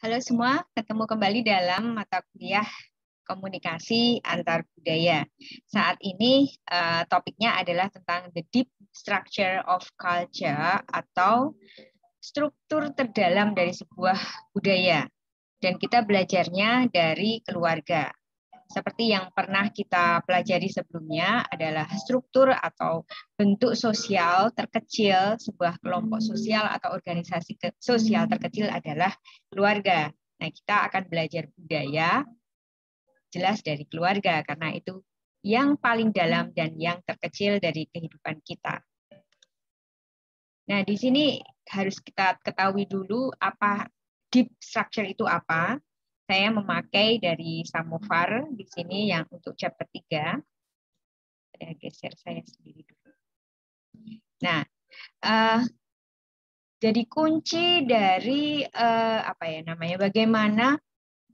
Halo semua, ketemu kembali dalam mata kuliah komunikasi antar budaya. Saat ini topiknya adalah tentang the deep structure of culture atau struktur terdalam dari sebuah budaya. Dan kita belajarnya dari keluarga. Seperti yang pernah kita pelajari sebelumnya adalah struktur atau bentuk sosial terkecil, sebuah kelompok sosial atau organisasi sosial terkecil adalah keluarga. Nah, kita akan belajar budaya jelas dari keluarga karena itu yang paling dalam dan yang terkecil dari kehidupan kita. Nah, di sini harus kita ketahui dulu apa deep structure itu apa. Saya memakai dari Samovar di sini yang untuk chapter 3. Saya geser saya sendiri dulu. Nah, jadi kunci dari bagaimana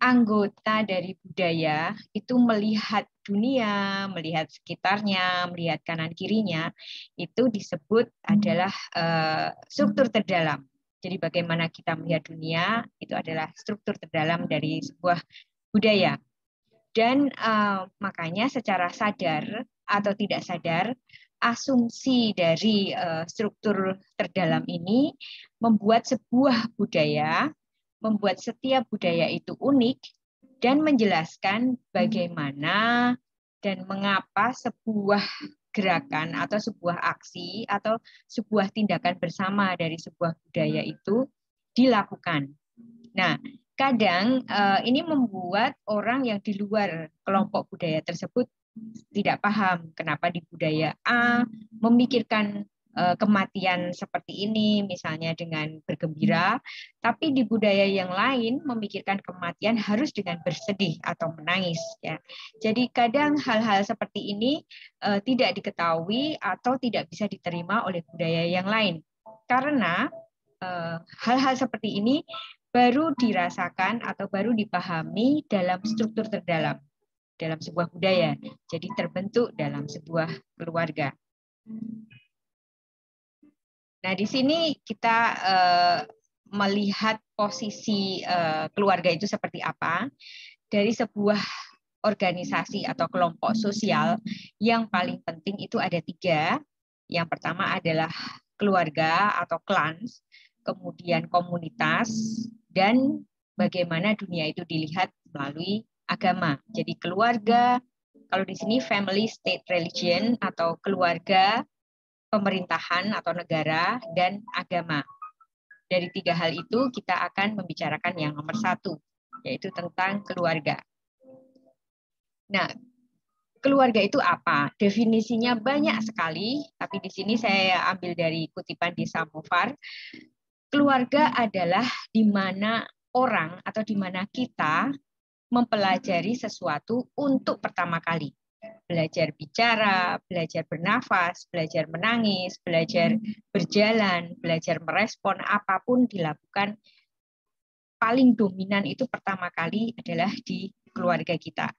anggota dari budaya itu melihat dunia, melihat sekitarnya, melihat kanan kirinya, itu disebut adalah struktur terdalam. Jadi bagaimana kita melihat dunia itu adalah struktur terdalam dari sebuah budaya. Dan makanya secara sadar atau tidak sadar, asumsi dari struktur terdalam ini membuat sebuah budaya, membuat setiap budaya itu unik, dan menjelaskan bagaimana dan mengapa sebuah gerakan atau sebuah aksi atau sebuah tindakan bersama dari sebuah budaya itu dilakukan. Nah, kadang ini membuat orang yang di luar kelompok budaya tersebut tidak paham kenapa di budaya A memikirkan kematian seperti ini, misalnya dengan bergembira, tapi di budaya yang lain memikirkan kematian harus dengan bersedih atau menangis. Ya. Jadi kadang hal-hal seperti ini tidak diketahui atau tidak bisa diterima oleh budaya yang lain, karena hal-hal seperti ini baru dirasakan atau baru dipahami dalam struktur terdalam dalam sebuah budaya. Jadi terbentuk dalam sebuah keluarga. Nah, di sini kita melihat posisi keluarga itu seperti apa dari sebuah organisasi atau kelompok sosial. Yang paling penting itu ada 3. Yang pertama adalah keluarga atau clans, kemudian komunitas, dan bagaimana dunia itu dilihat melalui agama. Jadi keluarga, kalau di sini family, state, religion, atau keluarga, pemerintahan atau negara, dan agama. Dari 3 hal itu kita akan membicarakan yang nomor 1, yaitu tentang keluarga. Nah, keluarga itu apa? Definisinya banyak sekali, tapi di sini saya ambil dari kutipan di Samovar. Keluarga adalah di mana orang atau di mana kita mempelajari sesuatu untuk pertama kali. Belajar bicara, belajar bernafas, belajar menangis, belajar berjalan, belajar merespon apapun dilakukan paling dominan itu pertama kali adalah di keluarga kita.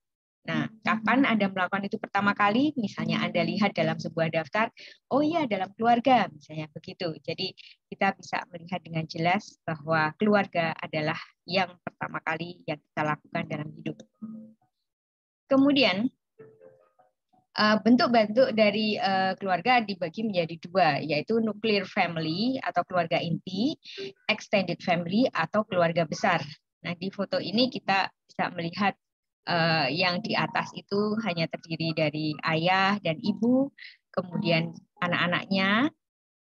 Nah, kapan Anda melakukan itu pertama kali? Misalnya Anda lihat dalam sebuah daftar, oh iya dalam keluarga, misalnya begitu. Jadi kita bisa melihat dengan jelas bahwa keluarga adalah yang pertama kali yang kita lakukan dalam hidup. Kemudian, bentuk-bentuk dari keluarga dibagi menjadi 2, yaitu nuclear family atau keluarga inti, extended family atau keluarga besar. Nah, di foto ini kita bisa melihat yang di atas itu hanya terdiri dari ayah dan ibu, kemudian anak-anaknya,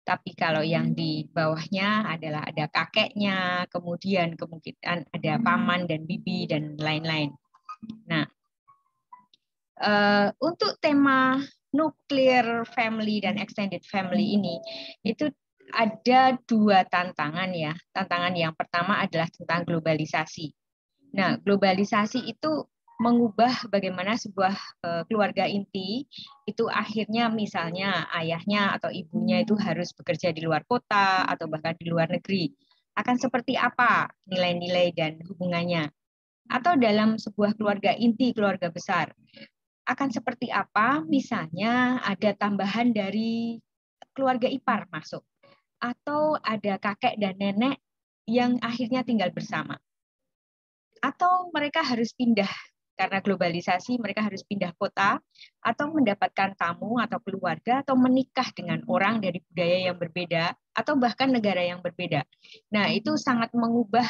tapi kalau yang di bawahnya adalah ada kakeknya, kemudian kemungkinan ada paman dan bibi dan lain-lain. Nah, untuk tema nuclear family dan extended family ini, itu ada 2 tantangan ya. Tantangan yang pertama adalah tentang globalisasi. Nah, globalisasi itu mengubah bagaimana sebuah keluarga inti itu akhirnya misalnya ayahnya atau ibunya itu harus bekerja di luar kota atau bahkan di luar negeri. Akan seperti apa nilai-nilai dan hubungannya? Atau dalam sebuah keluarga inti, keluarga besar, akan seperti apa misalnya ada tambahan dari keluarga ipar masuk, atau ada kakek dan nenek yang akhirnya tinggal bersama. atau mereka harus pindah karena globalisasi, mereka harus pindah kota, atau mendapatkan tamu atau keluarga, atau menikah dengan orang dari budaya yang berbeda, atau bahkan negara yang berbeda. Nah, itu sangat mengubah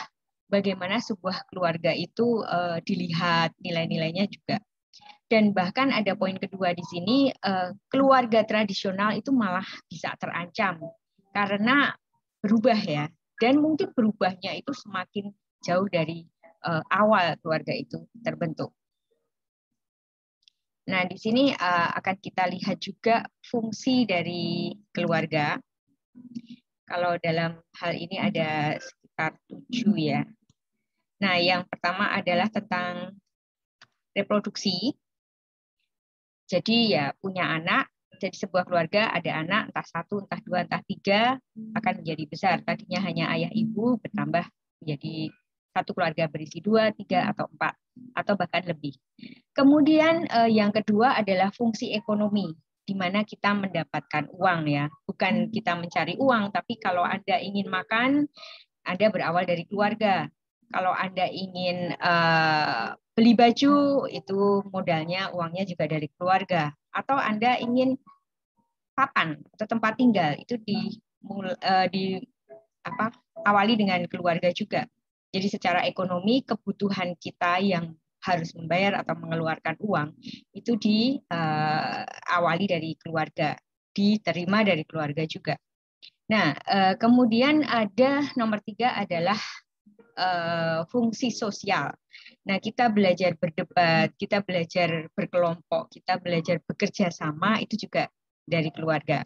bagaimana sebuah keluarga itu dilihat, nilai-nilainya juga. Dan bahkan ada poin kedua di sini, keluarga tradisional itu malah bisa terancam karena berubah ya. Dan mungkin berubahnya itu semakin jauh dari awal keluarga itu terbentuk. Nah, di sini akan kita lihat juga fungsi dari keluarga. Kalau dalam hal ini ada sekitar 7 ya. Nah, yang pertama adalah tentang reproduksi. Jadi ya punya anak, jadi sebuah keluarga ada anak, entah 1, entah 2, entah 3, akan menjadi besar. Tadinya hanya ayah ibu bertambah menjadi satu keluarga berisi 2, 3, atau 4, atau bahkan lebih. Kemudian yang kedua adalah fungsi ekonomi, di mana kita mendapatkan uang ya. Bukan kita mencari uang, tapi kalau Anda ingin makan, Anda berawal dari keluarga. Kalau Anda ingin beli baju, itu modalnya, uangnya juga dari keluarga. Atau Anda ingin papan atau tempat tinggal, itu awali dengan keluarga juga. Jadi secara ekonomi, kebutuhan kita yang harus membayar atau mengeluarkan uang, itu diawali dari keluarga, diterima dari keluarga juga. Nah, kemudian ada nomor 3 adalah fungsi sosial. Nah, kita belajar berdebat, kita belajar berkelompok, kita belajar bekerja sama, itu juga dari keluarga.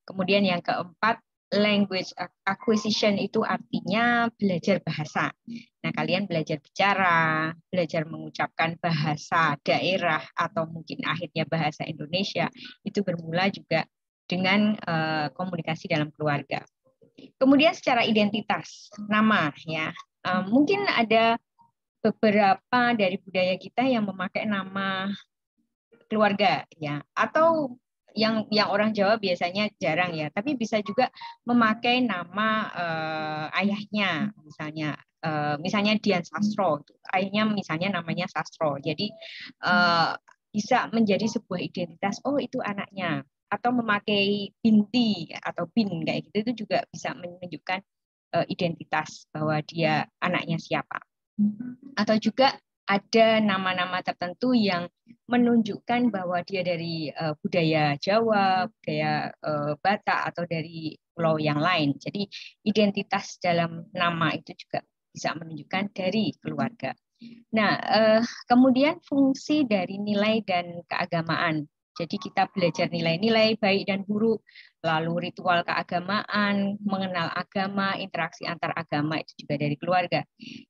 Kemudian yang keempat, language acquisition, itu artinya belajar bahasa. Nah, kalian belajar bicara, belajar mengucapkan bahasa daerah, atau mungkin akhirnya bahasa Indonesia, itu bermula juga dengan komunikasi dalam keluarga. Kemudian secara identitas, nama ya. Mungkin ada beberapa dari budaya kita yang memakai nama keluarga ya, atau yang orang Jawa biasanya jarang ya, tapi bisa juga memakai nama ayahnya, misalnya Dian Sastro, ayahnya misalnya namanya Sastro, jadi bisa menjadi sebuah identitas, oh itu anaknya, atau memakai binti atau bin kayak gitu, itu juga bisa menunjukkan identitas bahwa dia anaknya siapa. Atau juga ada nama-nama tertentu yang menunjukkan bahwa dia dari budaya Jawa, budaya Batak, atau dari pulau yang lain. Jadi identitas dalam nama itu juga bisa menunjukkan dari keluarga. Nah, kemudian fungsi dari nilai dan keagamaan. Jadi kita belajar nilai-nilai baik dan buruk, lalu ritual keagamaan, mengenal agama, interaksi antar agama, itu juga dari keluarga.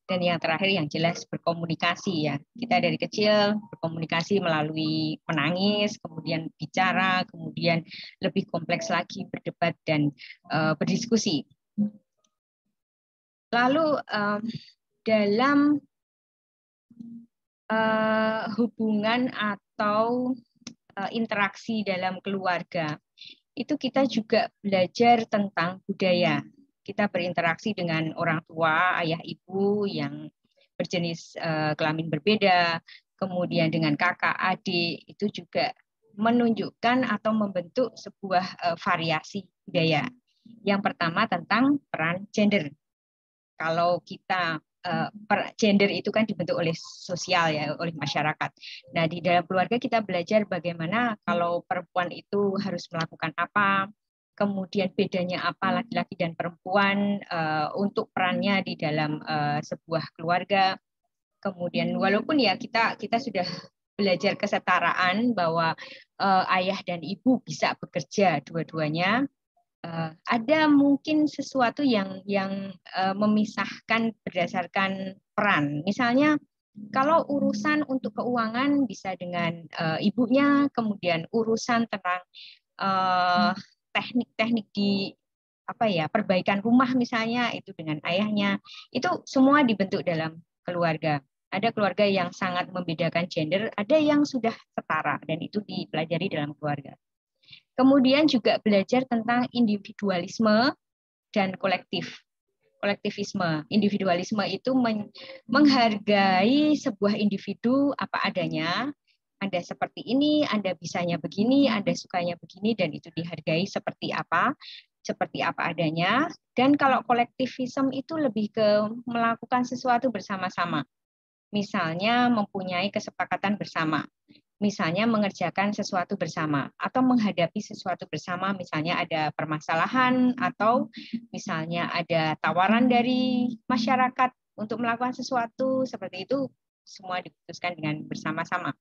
Dan yang terakhir yang jelas berkomunikasi ya. Kita dari kecil berkomunikasi melalui menangis, kemudian bicara, kemudian lebih kompleks lagi berdebat dan berdiskusi. Lalu dalam hubungan atau interaksi dalam keluarga, itu kita juga belajar tentang budaya. Kita berinteraksi dengan orang tua, ayah ibu yang berjenis kelamin berbeda, kemudian dengan kakak, adik, itu juga menunjukkan atau membentuk sebuah variasi budaya. Yang pertama tentang peran gender. Kalau kita gender itu kan dibentuk oleh sosial ya, oleh masyarakat. Nah, di dalam keluarga kita belajar bagaimana kalau perempuan itu harus melakukan apa, kemudian bedanya apa laki-laki dan perempuan untuk perannya di dalam sebuah keluarga. Kemudian walaupun ya kita sudah belajar kesetaraan bahwa ayah dan ibu bisa bekerja dua-duanya, ada mungkin sesuatu yang memisahkan berdasarkan peran. Misalnya kalau urusan untuk keuangan bisa dengan ibunya, kemudian urusan tentang teknik-teknik di perbaikan rumah misalnya itu dengan ayahnya. Itu semua dibentuk dalam keluarga. Ada keluarga yang sangat membedakan gender, ada yang sudah setara dan itu dipelajari dalam keluarga. Kemudian juga belajar tentang individualisme dan kolektif. kolektivisme. Individualisme itu menghargai sebuah individu apa adanya. Anda seperti ini, Anda bisanya begini, Anda sukanya begini, dan itu dihargai seperti apa adanya. Dan kalau kolektivisme itu lebih ke melakukan sesuatu bersama-sama. Misalnya mempunyai kesepakatan bersama. Misalnya mengerjakan sesuatu bersama atau menghadapi sesuatu bersama, misalnya ada permasalahan atau misalnya ada tawaran dari masyarakat untuk melakukan sesuatu seperti itu, semua diputuskan dengan bersama-sama.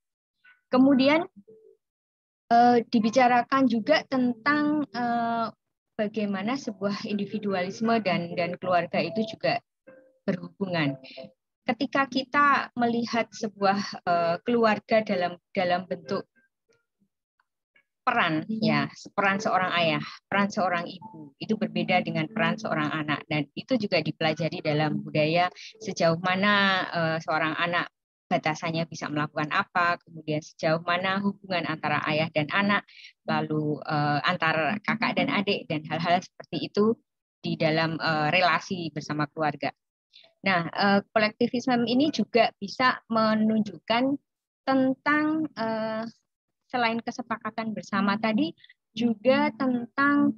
Kemudian dibicarakan juga tentang bagaimana sebuah individualisme dan keluarga itu juga berhubungan. Ketika kita melihat sebuah keluarga dalam bentuk peran, ya, peran seorang ayah, peran seorang ibu, itu berbeda dengan peran seorang anak, dan itu juga dipelajari dalam budaya sejauh mana seorang anak batasannya bisa melakukan apa, kemudian sejauh mana hubungan antara ayah dan anak, lalu antar kakak dan adik, dan hal-hal seperti itu di dalam relasi bersama keluarga. Nah, kolektivisme ini juga bisa menunjukkan tentang selain kesepakatan bersama tadi juga tentang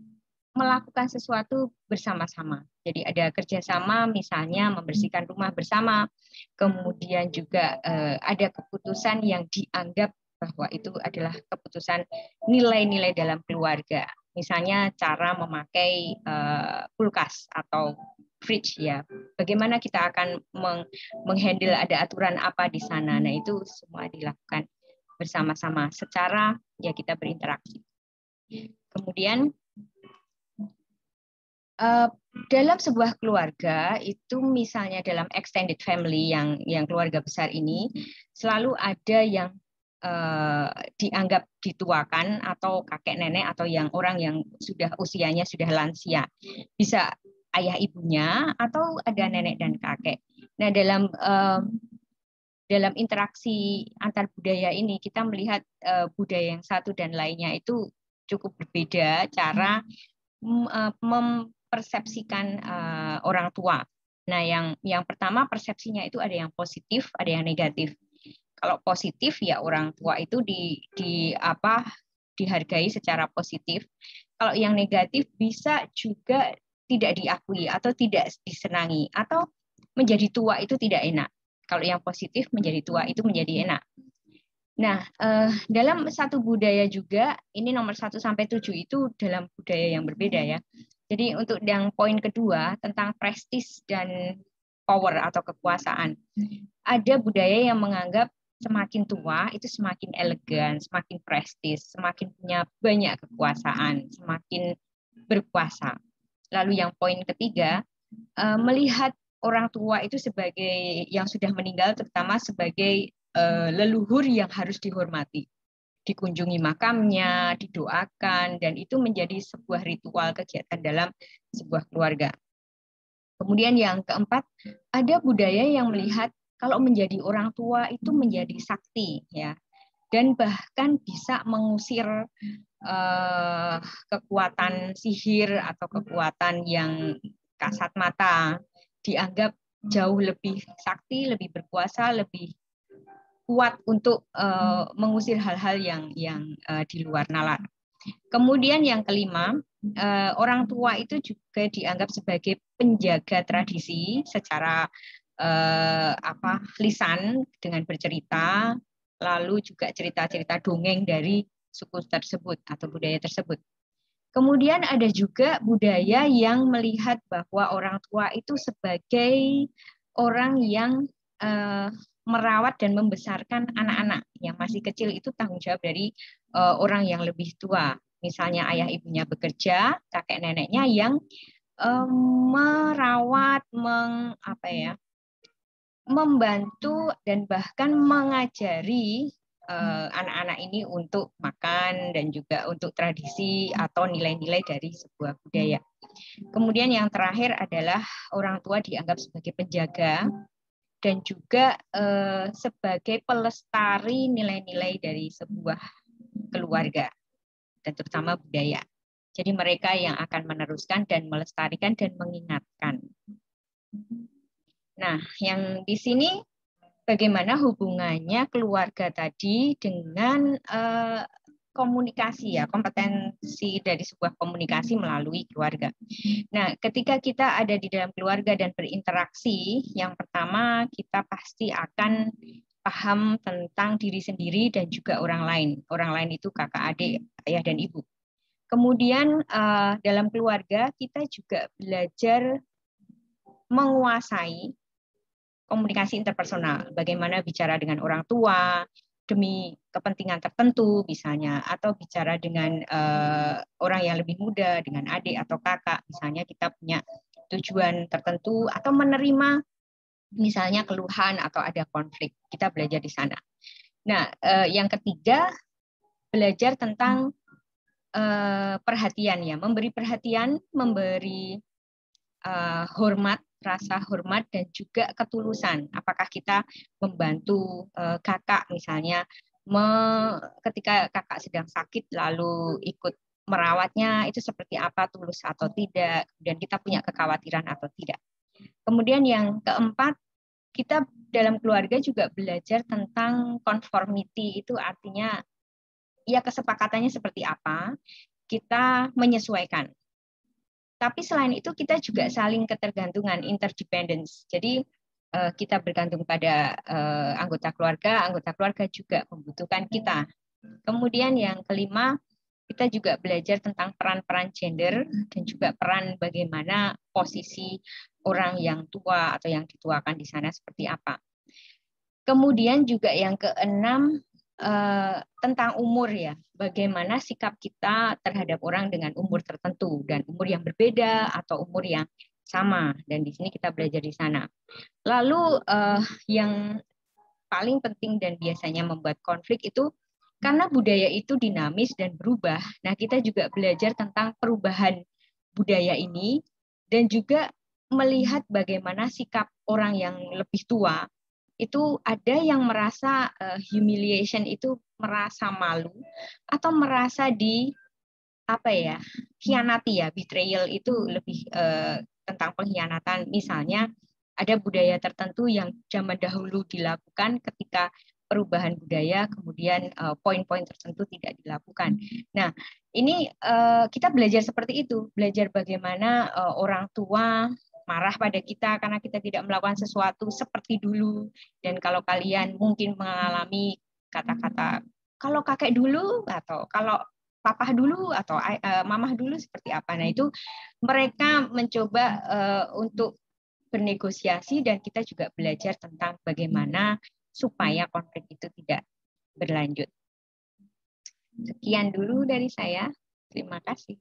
melakukan sesuatu bersama-sama. Jadi ada kerjasama, misalnya membersihkan rumah bersama, kemudian juga ada keputusan yang dianggap bahwa itu adalah keputusan nilai-nilai dalam keluarga. Misalnya cara memakai kulkas atau fridge, ya. Bagaimana kita akan menghandle, ada aturan apa di sana. Nah, itu semua dilakukan bersama-sama secara ya kita berinteraksi. Kemudian dalam sebuah keluarga itu, misalnya dalam extended family yang keluarga besar ini, selalu ada yang dianggap dituakan atau kakek nenek atau yang orang yang sudah usianya sudah lansia, bisa ayah ibunya atau ada nenek dan kakek. Nah, dalam interaksi antar budaya ini kita melihat budaya yang satu dan lainnya itu cukup berbeda cara mempersepsikan orang tua. Nah, yang pertama, persepsinya itu ada yang positif, ada yang negatif. Kalau positif, ya orang tua itu dihargai secara positif. Kalau yang negatif bisa juga tidak diakui atau tidak disenangi, atau menjadi tua itu tidak enak. Kalau yang positif, menjadi tua itu menjadi enak. Nah, dalam satu budaya juga, ini nomor 1-7 itu dalam budaya yang berbeda, ya. Jadi untuk yang poin kedua tentang prestis dan power atau kekuasaan, ada budaya yang menganggap semakin tua itu semakin elegan, semakin prestis, semakin punya banyak kekuasaan, semakin berkuasa. Lalu yang poin ketiga, melihat orang tua itu sebagai yang sudah meninggal, terutama sebagai leluhur yang harus dihormati. Dikunjungi makamnya, didoakan, dan itu menjadi sebuah ritual kegiatan dalam sebuah keluarga. Kemudian yang keempat, ada budaya yang melihat kalau menjadi orang tua itu menjadi sakti, ya, dan bahkan bisa mengusir kekuatan sihir atau kekuatan yang kasat mata, dianggap jauh lebih sakti, lebih berkuasa, lebih kuat untuk mengusir hal-hal yang di luar nalar. Kemudian yang kelima, orang tua itu juga dianggap sebagai penjaga tradisi secara lisan dengan bercerita, lalu juga cerita-cerita dongeng dari suku tersebut atau budaya tersebut. Kemudian ada juga budaya yang melihat bahwa orang tua itu sebagai orang yang merawat dan membesarkan anak-anak yang masih kecil, itu tanggung jawab dari orang yang lebih tua. Misalnya ayah ibunya bekerja, kakek neneknya yang merawat, membantu dan bahkan mengajari anak-anak ini untuk makan dan juga untuk tradisi atau nilai-nilai dari sebuah budaya. Kemudian yang terakhir adalah orang tua dianggap sebagai penjaga dan juga sebagai pelestari nilai-nilai dari sebuah keluarga dan terutama budaya. Jadi mereka yang akan meneruskan dan melestarikan dan mengingatkan. Nah, yang di sini bagaimana hubungannya keluarga tadi dengan komunikasi ya, kompetensi dari sebuah komunikasi melalui keluarga. Nah, ketika kita ada di dalam keluarga dan berinteraksi, yang pertama kita pasti akan paham tentang diri sendiri dan juga orang lain. Orang lain itu kakak, adik, ayah, dan ibu. Kemudian dalam keluarga kita juga belajar menguasai komunikasi interpersonal, bagaimana bicara dengan orang tua demi kepentingan tertentu misalnya, atau bicara dengan orang yang lebih muda, dengan adik atau kakak, misalnya kita punya tujuan tertentu, atau menerima misalnya keluhan atau ada konflik, kita belajar di sana. Nah, yang ketiga, belajar tentang perhatian ya, memberi perhatian, memberi hormat, rasa hormat, dan juga ketulusan. Apakah kita membantu kakak misalnya ketika kakak sedang sakit lalu ikut merawatnya, itu seperti apa, tulus atau tidak, kemudian kita punya kekhawatiran atau tidak. Kemudian yang keempat, kita dalam keluarga juga belajar tentang conformity, itu artinya ya kesepakatannya seperti apa, kita menyesuaikan. Tapi selain itu kita juga saling ketergantungan, interdependence. Jadi kita bergantung pada anggota keluarga juga membutuhkan kita. Kemudian yang kelima, kita juga belajar tentang peran-peran gender dan juga peran bagaimana posisi orang yang tua atau yang dituakan di sana seperti apa. Kemudian juga yang keenam, tentang umur ya, bagaimana sikap kita terhadap orang dengan umur tertentu dan umur yang berbeda atau umur yang sama, dan di sini kita belajar di sana. Lalu yang paling penting dan biasanya membuat konflik itu karena budaya itu dinamis dan berubah. Nah, kita juga belajar tentang perubahan budaya ini dan juga melihat bagaimana sikap orang yang lebih tua. Itu ada yang merasa humiliation, itu merasa malu atau merasa khianati ya, betrayal itu lebih tentang pengkhianatan. Misalnya ada budaya tertentu yang zaman dahulu dilakukan, ketika perubahan budaya kemudian poin-poin tertentu tidak dilakukan. Nah, ini kita belajar seperti itu, belajar bagaimana orang tua marah pada kita karena kita tidak melakukan sesuatu seperti dulu. Dan kalau kalian mungkin mengalami kata-kata kalau kakek dulu, atau kalau papa dulu, atau mamah dulu seperti apa. Nah, itu mereka mencoba untuk bernegosiasi, dan kita juga belajar tentang bagaimana supaya konflik itu tidak berlanjut. Sekian dulu dari saya. Terima kasih.